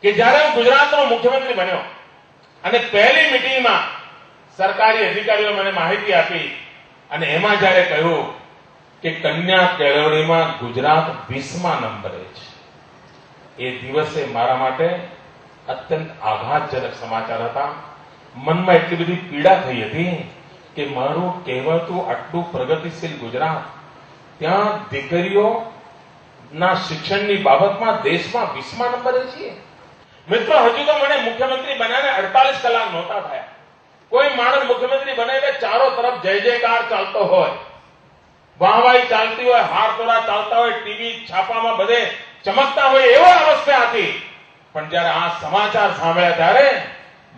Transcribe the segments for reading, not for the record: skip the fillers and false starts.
કે જ્યારે હું ગુજરાતનો મુખ્યમંત્રી બન્યો અને પહેલી મિટિંગમાં સરકારી અધિકારીઓ મને માહિતી આપી અને એમાં જ્યારે કહ્યું કે કન્યા કેળવણીમાં ગુજરાત 20મા નંબરે છે, એ દિવસે મારા માટે અત્યંત આઘાતજનક સમાચાર હતા. મનમાં એટલી બધી પીડા થઈ હતી કે મારું કહેવાતું આટલું પ્રગતિશીલ ગુજરાત, ત્યાં દીકરીઓના શિક્ષણની બાબતમાં દેશમાં 20મા નંબરે છીએ. મિત્રો, હજુ તો મને મુખ્યમંત્રી બન્યાને 48 કલાક નહોતા થયા. કોઈ માણસ મુખ્યમંત્રી બને એટલે ચારો તરફ જય જયકાર ચાલતો હોય, વાહવાહી ચાલતી હોય, હારતોરા ચાલતા હોય, ટીવી છાપામાં બધે ચમકતા હોય, એવો અવસ્થા હતી. પણ જયારે આ સમાચાર સાંભળ્યા ત્યારે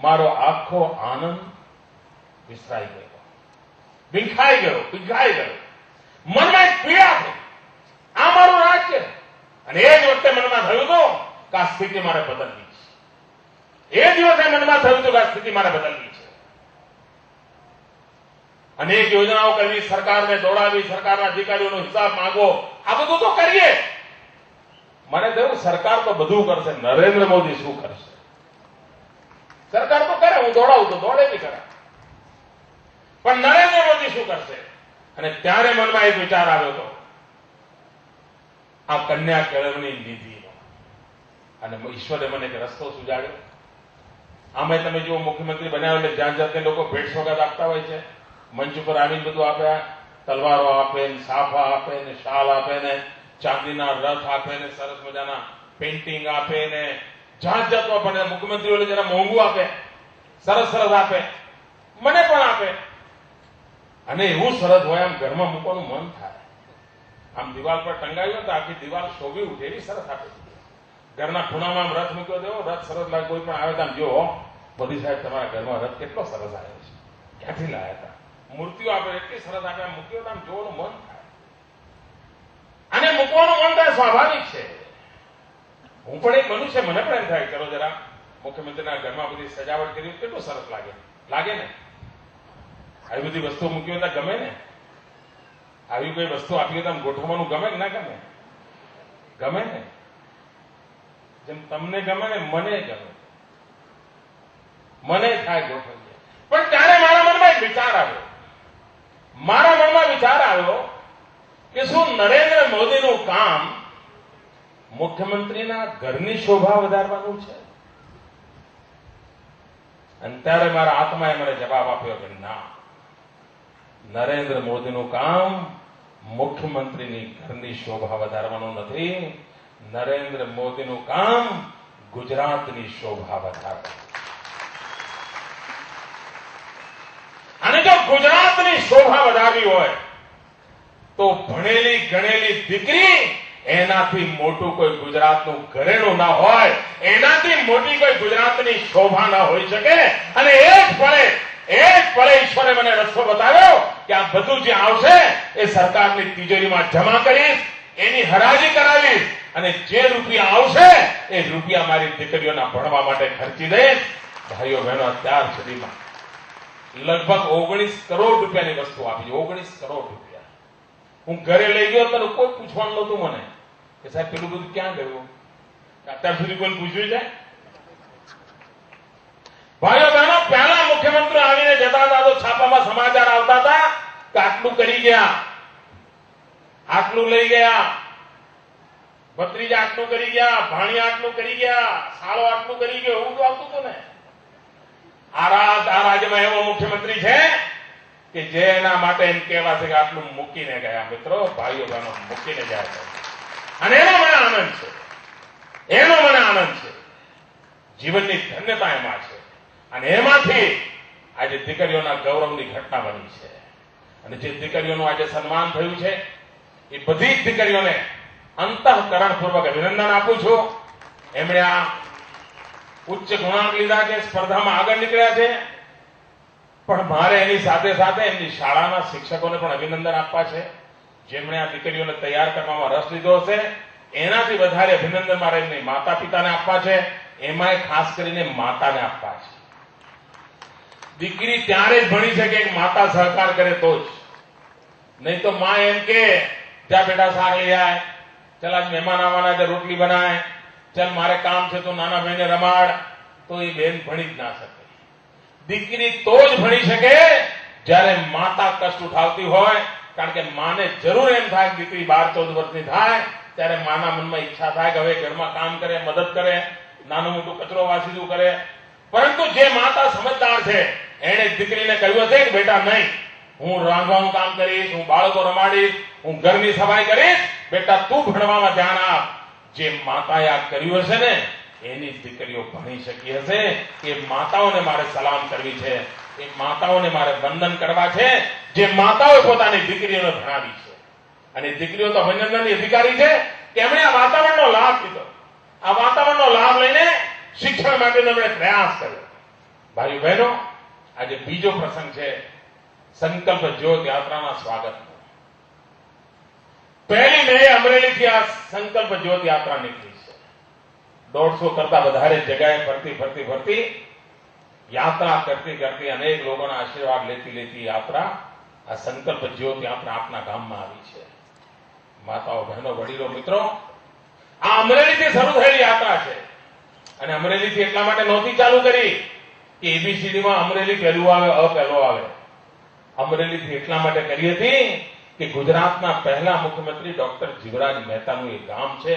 મારો આખો આનંદ વિસરાઈ ગયો, વિંખાઈ ગયો. મનમાં એક પીડા થઈ, આ મારું રાજ્ય. અને એ જ વખતે મનમાં થયું હતું કે આ સ્થિતિ મારે બદલવી છે. એ દિવસે મનમાં થયું હતું કે આ સ્થિતિ મારે બદલવી છે. અનેક યોજનાઓ કરવી, સરકારને દોડાવી, સરકારના અધિકારીઓનો હિસાબ માંગવો, આ બધું તો કરીએ. મને થયું સરકાર તો બધું કરશે, નરેન્દ્ર મોદી શું કરશે? સરકાર તો કરે, હું દોડાવું તો દોડે બી કરે, પણ નરેન્દ્ર મોદી શું કરશે? અને ત્યારે મનમાં એક વિચાર આવ્યો હતો, આ કન્યા કેળવણી નિધિનો. અને ઈશ્વરે મને એક રસ્તો સુજાડ્યો. આમાં તમે જુઓ, મુખ્યમંત્રી બન્યા એટલે જ્યાં જાતે લોકો ભેટ સોગાદ આપતા હોય છે, મંચ ઉપર આવીને બધું આપે, તલવારો આપે, સાફા આપે, ને શાલ આપે, ને ચાંદીના રથ આપે, ને સરસ મજાના પેઇન્ટિંગ આપે, ને જાત જાતમાં પણ મુખ્યમંત્રીઓને જરા મોંઘું આપે, સરસ આપે, મને પણ આપે. અને એવું સરસ હોય, આમ ઘરમાં મૂકવાનું મન થાય. આમ દિવાલ પર ટંગાવ્યું તો આખી દિવાલ શોભી ઉઠે એવી સરસ આપે. ઘરના ખૂણામાં આમ રથ મૂક્યો દેવો, રથ સરસ લાગે. કોઈ પણ આવે તો આમ જો, મોદી સાહેબ તમારા ઘરમાં રથ કેટલો સરસ આવ્યો છે, ક્યાંથી લાયા હતા? મૂર્તિઓ આપે, એટલી સરસ આપે, આમ મૂક્યો તો આમ જોવાનું મન થાય. અને મૂકવાનું મન થાય, સ્વાભાવિક છે. હું પણ એક મનુષ્ય, મને પણ એમ થાય, ચલો જરા મુખ્યમંત્રીના ઘરમાં બધી સજાવટ કરી, કેટલું સરસ લાગે ને? આવી બધી વસ્તુ મૂકી હોય તો ગમે ને? આવી કોઈ વસ્તુ આપી હોય તો ગોઠવવાનું ગમે કે ના ગમે? ગમે ને? જેમ તમને ગમે ને મને ગમે, મને થાય ગોઠવીએ. પણ ત્યારે મારા મનમાં એક વિચાર આવ્યો કે શું નરેન્દ્ર મોદીનું કામ મુખ્યમંત્રીના ઘરની શોભા વધારવાનું છે? અને ત્યારે મારા આત્માએ મને જવાબ આપ્યો કે ના, નરેન્દ્ર મોદીનું કામ મુખ્યમંત્રીની ઘરની શોભા વધારવાનું નથી. નરેન્દ્ર મોદીનું કામ ગુજરાતની શોભા વધારવાનું. અને જો ગુજરાતની શોભા વધારવી હોય તો ભણેલી ગણેલી દીકરી, એનાથી મોટું કોઈ ગુજરાતનું ઘરેણું ના હોય, એનાથી મોટી કોઈ ગુજરાતની શોભા ના હોઈ શકે. અને એ જ પળે ઈશ્વરે મને રસ્તો બતાવ્યો કે આ બધું જે આવશે એ સરકારની તિજોરીમાં જમા કરીશ, એની હરાજી કરાવીશ, અને જે રૂપિયા આવશે એ રૂપિયા મારી દીકરીઓના ભણવા માટે ખર્ચી દઈશ. ભાઈઓ બહેનો, અત્યાર સુધીમાં લગભગ 19 કરોડ રૂપિયાની વસ્તુ આપી. 19 કરોડ રૂપિયા હું ઘરે લઈ ગયો તો કોઈ પૂછવાનું નહોતું મને કે સાહેબ પેલું બધું ક્યાં ગયું. અત્યાર સુધી કોઈ પૂછ્યું છે? ભાઈઓ બહેનો, પહેલા મુખ્યમંત્રી આવીને જતા હતા તો છાપામાં સમાચાર આવતા હતા કે આટલું કરી ગયા, આટલું લઈ ગયા, ભત્રીજા આટલું કરી ગયા, ભાણિયા આટલું કરી ગયા, સાળો આટલું કરી ગયો, એવું તો આવતું હતું ને. આ રાજ્યમાં એવો મુખ્યમંત્રી છે કે જેના માટે એમ કહેવાશે કે આટલું મૂકીને ગયા. મિત્રો, ભાઈઓ બહેનો, મૂકીને ગયા છે. અને એનો મને આનંદ છે. જીવનની ધન્યતા એમાં છે. અને એમાંથી આજે દીકરીઓના ગૌરવની ઘટના બની છે. અને જે દીકરીઓનું આજે સન્માન થયું છે, એ બધી જ દીકરીઓને અંતઃકરણપૂર્વક અભિનંદન આપું છું. એમણે આ ઉચ્ચ ગુણાંક લીધા છે, સ્પર્ધામાં આગળ નીકળ્યા છે. પણ મારે એની સાથે સાથે એમની શાળાના શિક્ષકોને પણ અભિનંદન આપવા છે, જેમણે આ દીકરીઓને તૈયાર કરવામાં રસ લીધો હશે. એનાથી વધારે અભિનંદન મારે એમની માતા પિતાને આપવા છે, એમાંય ખાસ કરીને માતાને આપવા છે. દીકરી ત્યારે જ ભણી શકે કે માતા સહકાર કરે તો જ. નહીં તો માં એમ કે જા બેટા શાક લઈ આય, ચાલ આજ મહેમાન આવવાના છે, રોટલી બનાય, ચાલ મારે કામ છે તો નાના ભાઈને રમાડ, તો એ બેન ભણી જ ના શકે. દીકરી તો જ ભણી શકે જ્યારે માતા કષ્ટ ઉઠાવતી હોય. કારણ કે માને જરૂર એમ થાય કે દીકરી 12-14 વર્ષની થાય ત્યારે માના મનમાં ઈચ્છા થાય કે હવે ઘરમાં કામ કરે, મદદ કરે, નાનું મોટું કચરો વાસીદું કરે. પરંતુ જે માતા સમજદાર છે એને દીકરીને કહ્યું હશે કે બેટા નહીં, હું રાંધવાનું કામ કરીશ, હું બાળકો રમાડીશ, હું ઘરની સફાઈ કરીશ, બેટા તું ભણવામાં ધ્યાન આપ. જે માતાએ આ કર્યું હશે ને એની દીકરીઓ ભણી શકી હશે. એ માતાઓને મારે સલામ કરવી છે, એ માતાઓને મારે વંદન કરવા છે જે માતાઓએ પોતાની દીકરીઓને ભણાવી છે. અને દીકરીઓ તો અભિનંદનની અધિકારી છે કે એમણે આ વાતાવરણનો લાભ લીધો. આ વાતાવરણનો લાભ લઈને શિક્ષણ માટેનો એમણે પ્રયાસ કર્યો. ભાઈઓ બહેનો, આજે બીજો પ્રસંગ છે સંકલ્પ જ્યોત યાત્રાના સ્વાગતનો. 1 મે અમરેલીથી આ સંકલ્પ જ્યોત યાત્રા નીકળી છે. 150 કરતા વધારે જગ્યાએ ફરતી યાત્રા કરતી અનેક લોકોના આશીર્વાદ લેતી યાત્રા, આ સંકલ્પ જ્યોત યાત્રા આપના ગામમાં આવી છે. માતાઓ, બહેનો, વડીલો, મિત્રો, આ અમરેલીથી શરૂ થયેલી યાત્રા છે. અને અમરેલીથી એટલા માટે નહોતી ચાલુ કરી કે એબીસીડીમાં અમરેલી પહેલું આવે, અ પહેલો આવે. અમરેલીથી એટલા માટે કરી હતી કે ગુજરાતના પહેલા મુખ્યમંત્રી ડોક્ટર જીવરાજ મહેતાનું એ ગામ છે.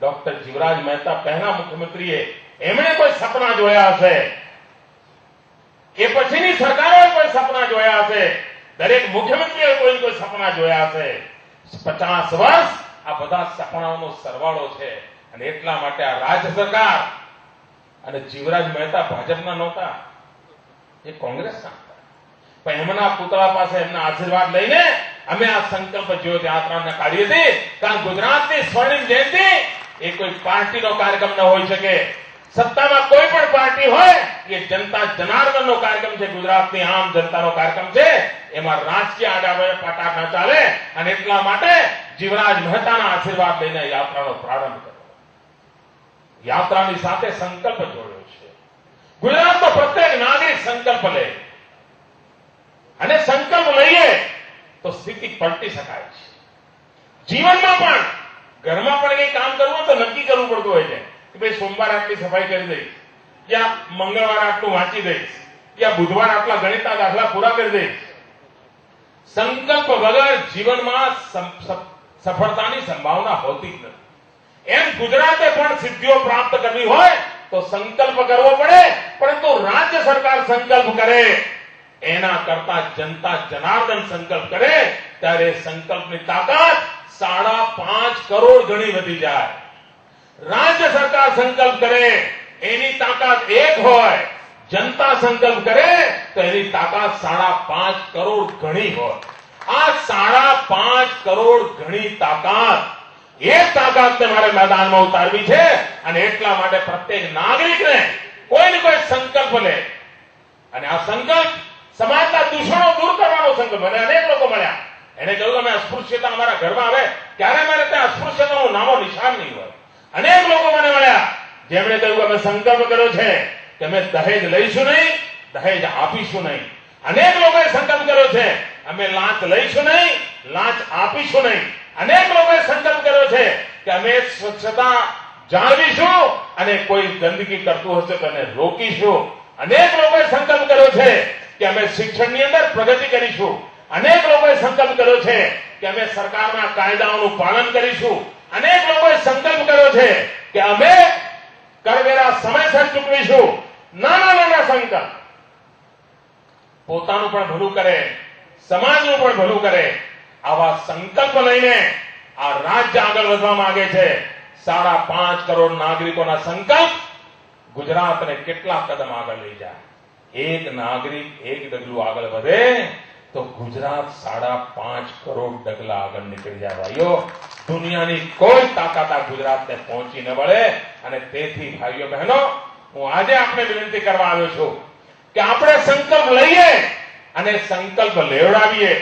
ડોક્ટર જીવરાજ મહેતા પહેલા મુખ્યમંત્રીએ એમણે કોઈ સપના જોયા હશે, એ પછીની સરકારોએ કોઈ સપના જોયા હશે, દરેક મુખ્યમંત્રીએ કોઈ સપના જોયા હશે. 50 વર્ષ આ બધા સપનાઓનો સરવાળો છે. અને એટલા માટે આ રાજ્ય સરકાર, અને જીવરાજ મહેતા ભાજપના નહોતા, એ કોંગ્રેસના હતા, પણ એમના પુતળા પાસે એમના આશીર્વાદ લઈને અમે આ સંકલ્પ જ્યોત યાત્રાને કાઢી હતી. કારણ ગુજરાતની સ્વર્ણિમ જયંતિ એ કોઈ પાર્ટીનો કાર્યક્રમ ન હોઈ શકે. સત્તામાં કોઈ પણ પાર્ટી હોય એ જનતા જનાર્દનનો કાર્યક્રમ છે, ગુજરાતની આમ જનતાનો કાર્યક્રમ છે. એમાં રાજકીય આડાપાટા ન ચાલે. અને એટલા માટે જીવરાજ મહેતાના આશીર્વાદ લઈને યાત્રાનો પ્રારંભ કર્યો. યાત્રાની સાથે સંકલ્પ જોડ્યો છે. ગુજરાતનો પ્રત્યેક નાગરિક સંકલ્પ લે, અને સંકલ્પ લઈએ તો સ્થિતિ પલટી શકાય છે. જીવનમાં પણ, ઘરમાં પણ કંઈ કામ કરવું તો નક્કી કરવું પડતું હોય છે કે ભાઈ સોમવાર આટલી સફાઈ કરી દઈશ, યા મંગળવાર આટલું વાંચી દઈશ, યા બુધવાર આટલા ગણિતના દાખલા પૂરા કરી દઈશ. સંકલ્પ વગર જીવનમાં સફળતાની સંભાવના હોતી જ નથી. એમ ગુજરાતે પણ સિદ્ધિઓ પ્રાપ્ત કરવી હોય તો સંકલ્પ કરવો પડે. પરંતુ રાજ્ય સરકાર સંકલ્પ કરે એના કરતા જનતા જનાર્દન સંકલ્પ કરે ત્યારે સંકલ્પની તાકાત 5.5 કરોડ ગણી વધી જાય. રાજ્ય સરકાર સંકલ્પ કરે એની તાકાત 1 હોય, જનતા સંકલ્પ કરે તો એની તાકાત 5.5 કરોડ ગણી હોય. આ 5.5 કરોડ ગણી તાકાત, એ તાકાતને મારે મેદાનમાં ઉતારવી છે. અને એટલા માટે પ્રત્યેક નાગરિકને કોઈ ને કોઈ સંકલ્પ લે. અને આ સંકલ્પ સમાજના દૂષણો દૂર કરવાનો સંકલ્પ. મને અનેક લોકો મળ્યા, એને કહ્યું અમે અસ્પૃશ્યતા અમારા ઘરમાં આવે ત્યારે મારે ત્યાં અસ્પૃશ્યતાનું નામો નિશાન નહીં હોય. અનેક લોકો મને મળ્યા જેમણે કહ્યું અમે સંકલ્પ કર્યો છે કે અમે દહેજ લઈશું નહીં, દહેજ આપીશું નહીં. અનેક લોકોએ સંકલ્પ કર્યો છે અમે લાંચ લઈશું નહીં, લાંચ આપીશું નહીં. અનેક લોકોએ સંકલ્પ કર્યો છે કે અમે સ્વચ્છતા જાળવીશું અને કોઈ ગંદકી કરતું હશે તો એને રોકીશું. અનેક લોકોએ સંકલ્પ કર્યો છે કે અમે શિક્ષણની અંદર પ્રગતિ કરીશું. અનેક લોકોએ સંકલ્પ કર્યો છે કે અમે સરકારના કાયદાઓનું પાલન કરીશું. અનેક લોકોએ સંકલ્પ કર્યો છે કે અમે કરવેરા સમયસર ચૂકવીશું. નાના સંકલ્પ, પોતાનું પણ ભલું કરે, સમાજનું પણ ભલું કરે. આવા સંકલ્પ લઈને આ રાજ્ય આગળ વધવા માંગે છે. 5.5 કરોડ નાગરિકોના સંકલ્પ ગુજરાતને કેટલા કદમ આગળ લઈ જાય. એક નાગરિક એક ડગલું આગળ વધે તો ગુજરાત 5.5 કરોડ ડગલા આગળ નીકળી જાય. ભાઈઓ, દુનિયાની કોઈ તાકાત આ ગુજરાતને પહોંચી ન વળે. અને તેથી ભાઈઓ બહેનો, હું આજે આપને વિનંતી કરવા આવ્યો છું કે આપણે સંકલ્પ લઈએ અને સંકલ્પ લેવડાવીએ.